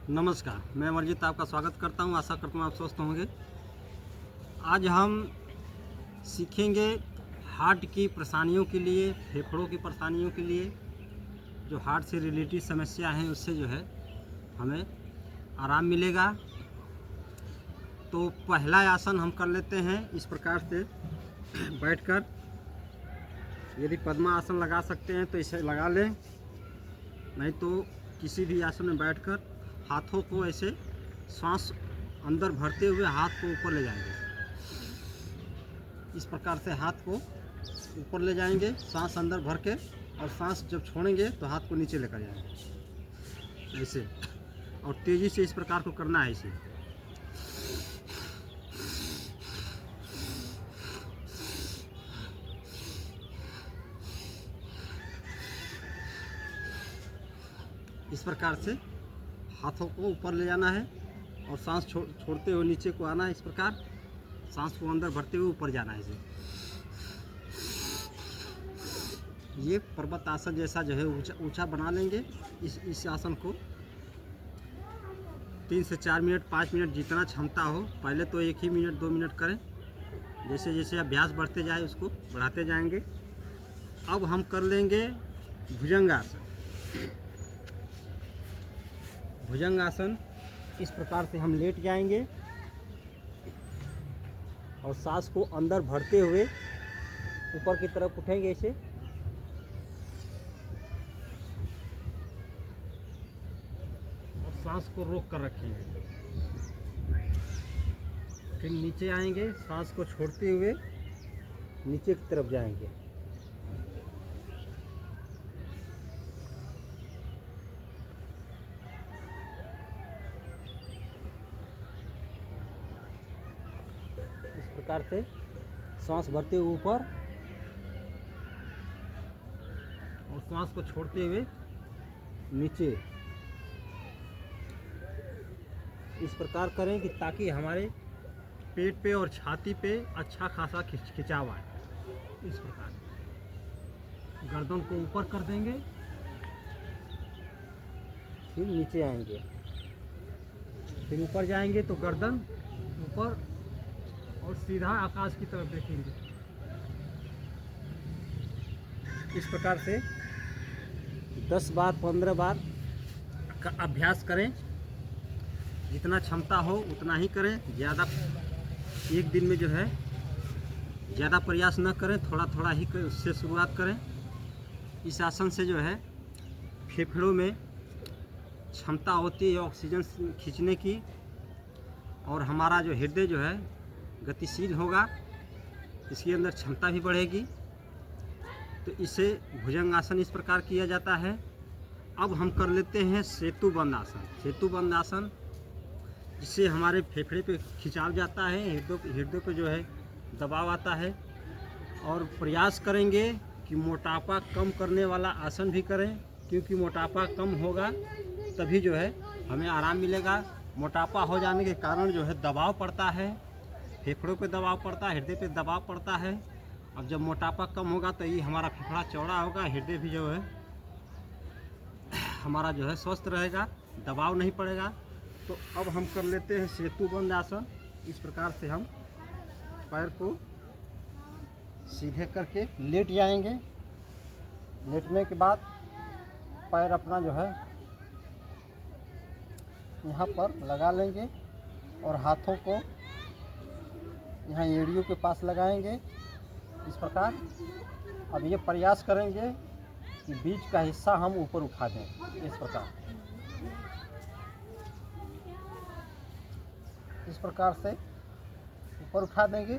नमस्कार, मैं अमरजीत आपका स्वागत करता हूं। आशा करता हूं आप स्वस्थ होंगे। आज हम सीखेंगे हार्ट की परेशानियों के लिए, फेफड़ों की परेशानियों के लिए, जो हार्ट से रिलेटेड समस्या हैं उससे जो है हमें आराम मिलेगा। तो पहला आसन हम कर लेते हैं इस प्रकार से बैठकर। यदि पद्मासन लगा सकते हैं तो इसे लगा लें, नहीं तो किसी भी आसन में बैठकर हाथों को ऐसे सांस अंदर भरते हुए हाथ को ऊपर ले जाएंगे। इस प्रकार से हाथ को ऊपर ले जाएंगे सांस अंदर भर के, और सांस जब छोड़ेंगे तो हाथ को नीचे लेकर जाएंगे ऐसे, और तेज़ी से इस प्रकार को करना है इसे। इस प्रकार से हाथों को ऊपर ले जाना है और सांस छोड़ते हुए नीचे को आना है। इस प्रकार सांस को अंदर भरते हुए ऊपर जाना है इसे। ये पर्वत आसन जैसा जो है ऊंचा बना लेंगे। इस आसन को 3 से 4 मिनट 5 मिनट जितना क्षमता हो, पहले तो 1 ही मिनट 2 मिनट करें, जैसे जैसे अभ्यास बढ़ते जाए उसको बढ़ाते जाएंगे। अब हम कर लेंगे भुजंगासन। भुजंगासन इस प्रकार से हम लेट जाएंगे और सांस को अंदर भरते हुए ऊपर की तरफ उठेंगे ऐसे, और सांस को रोक कर रखेंगे। फिर नीचे आएंगे, सांस को छोड़ते हुए नीचे की तरफ जाएंगे। इस प्रकार से सांस भरते हुए ऊपर और सांस को छोड़ते हुए नीचे। इस प्रकार करें कि ताकि हमारे पेट पे और छाती पे अच्छा खासा खिंचाव आए। इस प्रकार गर्दन को ऊपर कर देंगे, फिर नीचे आएंगे, फिर ऊपर जाएंगे तो गर्दन ऊपर और सीधा आकाश की तरफ देखेंगे। इस प्रकार से 10 बार 15 बार का अभ्यास करें। जितना क्षमता हो उतना ही करें, ज़्यादा एक दिन में जो है ज़्यादा प्रयास न करें, थोड़ा थोड़ा ही उससे शुरुआत करें। इस आसन से जो है फेफड़ों में क्षमता होती है ऑक्सीजन खींचने की, और हमारा जो हृदय जो है गतिशील होगा, इसके अंदर क्षमता भी बढ़ेगी। तो इसे भुजंगासन इस प्रकार किया जाता है। अब हम कर लेते हैं सेतुबंद आसन। सेतुबंद आसन जिससे हमारे फेफड़े पे खिंचाव जाता है, हृदय पे जो है दबाव आता है। और प्रयास करेंगे कि मोटापा कम करने वाला आसन भी करें, क्योंकि मोटापा कम होगा तभी जो है हमें आराम मिलेगा। मोटापा हो जाने के कारण जो है दबाव पड़ता है, फेफड़ों पे दबाव पड़ता है, हृदय पे दबाव पड़ता है। अब जब मोटापा कम होगा तो ये हमारा फेफड़ा चौड़ा होगा, हृदय भी जो है हमारा जो है स्वस्थ रहेगा, दबाव नहीं पड़ेगा। तो अब हम कर लेते हैं सेतुबंद आसन। इस प्रकार से हम पैर को सीधे करके लेट जाएंगे। लेटने के बाद पैर अपना जो है यहाँ पर लगा लेंगे और हाथों को यहाँ एड़ियों के पास लगाएंगे इस प्रकार। अब ये प्रयास करेंगे कि बीच का हिस्सा हम ऊपर उठा दें इस प्रकार। इस प्रकार से ऊपर उठा देंगे,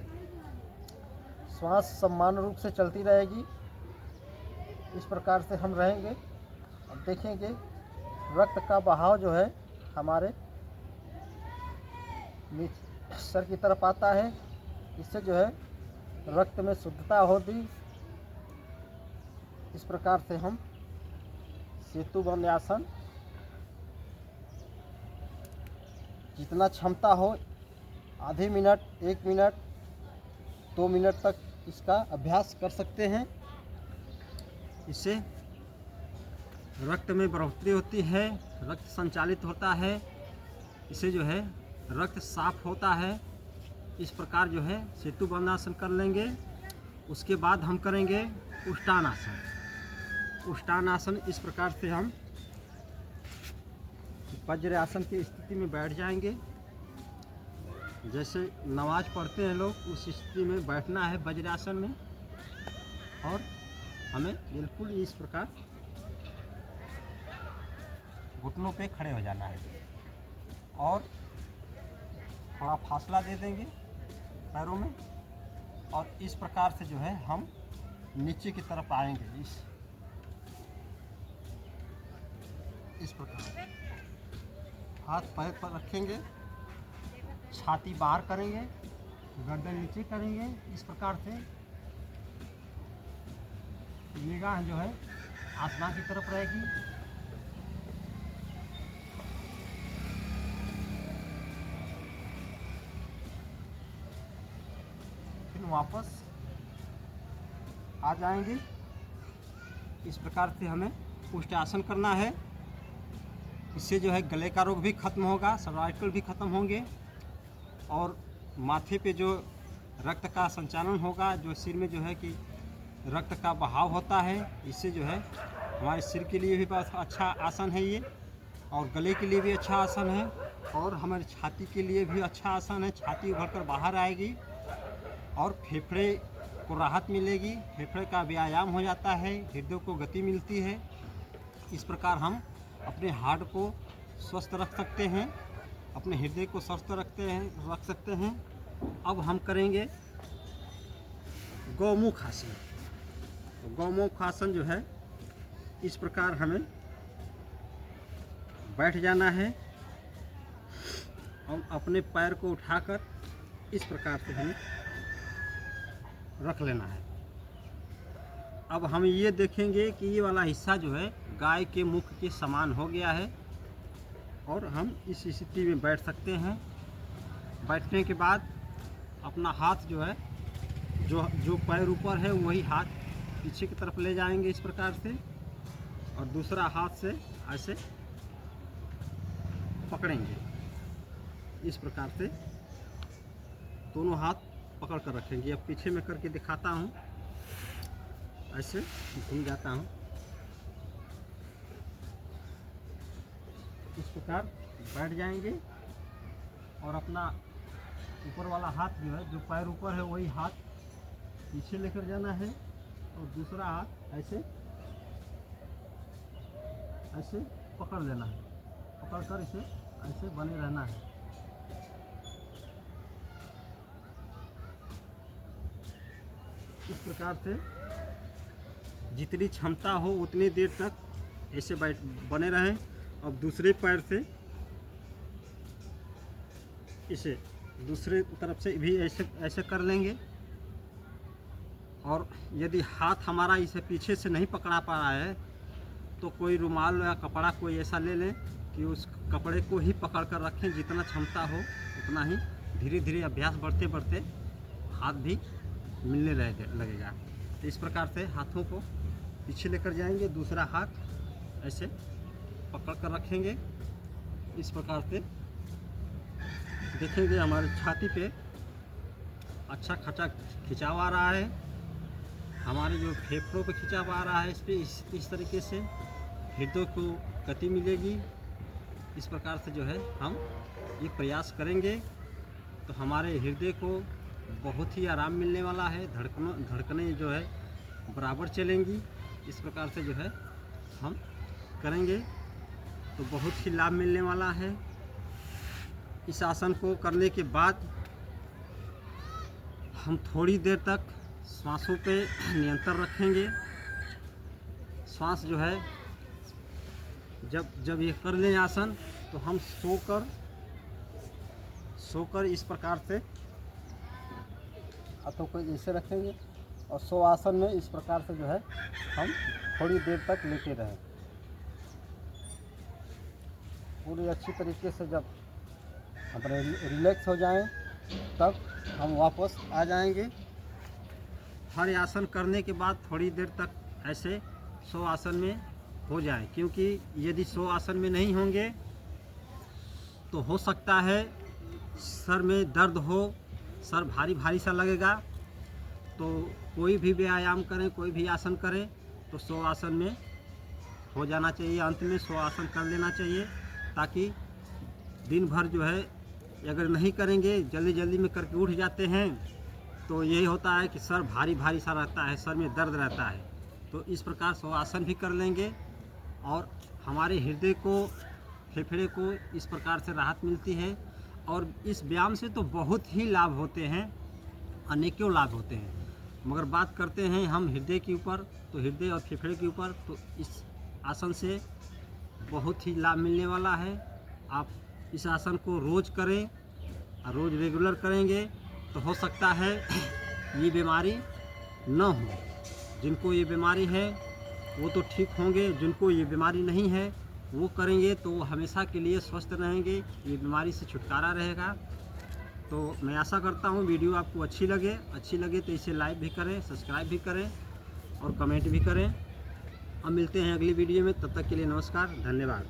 श्वास समान रूप से चलती रहेगी। इस प्रकार से हम रहेंगे। अब देखेंगे रक्त का बहाव जो है हमारे नीचे सर की तरफ आता है। इससे जो है रक्त में शुद्धता होगी। इस प्रकार से हम सेतुबंद आसन जितना क्षमता हो आधे मिनट 1 मिनट 2 मिनट तक इसका अभ्यास कर सकते हैं। इससे रक्त में बढ़ोतरी होती है, रक्त संचालित होता है इससे जो है रक्त साफ होता है। इस प्रकार जो है सेतु बंधासन कर लेंगे। उसके बाद हम करेंगे उष्टानासन। उष्टानासन इस प्रकार से हम वज्रासन की स्थिति में बैठ जाएंगे। जैसे नमाज पढ़ते हैं लोग, उस स्थिति में बैठना है वज्रासन में, और हमें बिल्कुल इस प्रकार घुटनों पे खड़े हो जाना है और थोड़ा फासला दे देंगे पैरों में, और इस प्रकार से जो है हम नीचे की तरफ आएंगे। इस प्रकार हाथ पैर पर रखेंगे, छाती बाहर करेंगे, गर्दन नीचे करेंगे। इस प्रकार से निगाह जो है आसमान की तरफ रहेगी। फिर वापस आ जाएंगे। इस प्रकार से हमें उष्टासन करना है। इससे जो है गले का रोग भी खत्म होगा, सर्वाइकल भी खत्म होंगे, और माथे पे जो रक्त का संचालन होगा, जो सिर में जो है कि रक्त का बहाव होता है, इससे जो है हमारे सिर के लिए भी बहुत अच्छा आसन है ये, और गले के लिए भी अच्छा आसन है, और हमारी छाती के लिए भी अच्छा आसन है। छाती उभर कर बाहर आएगी और फेफड़े को राहत मिलेगी, फेफड़े का व्यायाम हो जाता है, हृदय को गति मिलती है। इस प्रकार हम अपने हार्ट को स्वस्थ रख सकते हैं, अपने हृदय को स्वस्थ रख सकते हैं। अब हम करेंगे गौमुख आसन। तो गौमुख आसन जो है इस प्रकार हमें बैठ जाना है। हम अपने पैर को उठाकर इस प्रकार से हमें रख लेना है। अब हम ये देखेंगे कि ये वाला हिस्सा जो है गाय के मुख के समान हो गया है, और हम इस स्थिति में बैठ सकते हैं। बैठने के बाद अपना हाथ जो है जो पैर ऊपर है वही हाथ पीछे की तरफ ले जाएंगे इस प्रकार से, और दूसरा हाथ से ऐसे पकड़ेंगे। इस प्रकार से दोनों हाथ पकड़ कर रखेंगे। अब पीछे में करके दिखाता हूँ। ऐसे घूम जाता हूँ। इस प्रकार बैठ जाएंगे, और अपना ऊपर वाला हाथ जो है, जो पैर ऊपर है वही हाथ पीछे लेकर जाना है, और दूसरा हाथ ऐसे ऐसे पकड़ लेना है। पकड़कर इसे ऐसे बने रहना है। इस प्रकार से जितनी क्षमता हो उतनी देर तक ऐसे बने रहें। अब दूसरे पैर से इसे दूसरे तरफ से भी ऐसे कर लेंगे, और यदि हाथ हमारा इसे पीछे से नहीं पकड़ा पा रहा है तो कोई रुमाल या कपड़ा कोई ऐसा ले लें कि उस कपड़े को ही पकड़ कर रखें। जितना क्षमता हो उतना ही धीरे धीरे अभ्यास बढ़ते बढ़ते हाथ भी मिलने लगेगा। तो इस प्रकार से हाथों को पीछे लेकर जाएंगे, दूसरा हाथ ऐसे पकड़ कर रखेंगे। इस प्रकार से देखेंगे हमारे छाती पे अच्छा खासा खिंचाव आ रहा है, हमारे जो फेफड़ों पे खिंचाव आ रहा है, इस पर इस तरीके से हृदय को गति मिलेगी। इस प्रकार से जो है हम ये प्रयास करेंगे तो हमारे हृदय को बहुत ही आराम मिलने वाला है। धड़कनें जो है बराबर चलेंगी। इस प्रकार से जो है हम करेंगे तो बहुत ही लाभ मिलने वाला है। इस आसन को करने के बाद हम थोड़ी देर तक श्वासों पे नियंत्रण रखेंगे। श्वास जो है जब ये कर लें आसन तो हम सोकर इस प्रकार से हाथों को ऐसे रखेंगे, और सो आसन में इस प्रकार से जो है हम थोड़ी देर तक लेटे रहें। पूरी अच्छी तरीके से जब हम रिलैक्स हो जाएं तब हम वापस आ जाएंगे। हर आसन करने के बाद थोड़ी देर तक ऐसे सो आसन में हो जाए, क्योंकि यदि सो आसन में नहीं होंगे तो हो सकता है सर में दर्द हो, सर भारी भारी सा लगेगा, तो कोई भी व्यायाम करें, कोई भी आसन करें तो 100 आसन में हो जाना चाहिए। अंत में 100 आसन कर लेना चाहिए, ताकि दिन भर जो है अगर नहीं करेंगे, जल्दी जल्दी में करके उठ जाते हैं, तो यही होता है कि सर भारी भारी सा रहता है, सर में दर्द रहता है। तो इस प्रकार 100 आसन भी कर लेंगे और हमारे हृदय को, फेफड़े को इस प्रकार से राहत मिलती है। और इस व्यायाम से तो बहुत ही लाभ होते हैं, अनेकों लाभ होते हैं। मगर बात करते हैं हम हृदय के ऊपर, तो हृदय और फेफड़े के ऊपर, तो इस आसन से बहुत ही लाभ मिलने वाला है। आप इस आसन को रोज़ करें और रोज़ रेगुलर करेंगे तो हो सकता है ये बीमारी न हो। जिनको ये बीमारी है वो तो ठीक होंगे, जिनको ये बीमारी नहीं है वो करेंगे तो वो हमेशा के लिए स्वस्थ रहेंगे, ये बीमारी से छुटकारा रहेगा। तो मैं आशा करता हूँ वीडियो आपको अच्छी लगे तो इसे लाइक भी करें, सब्सक्राइब भी करें और कमेंट भी करें। अब मिलते हैं अगली वीडियो में, तब तक के लिए नमस्कार, धन्यवाद।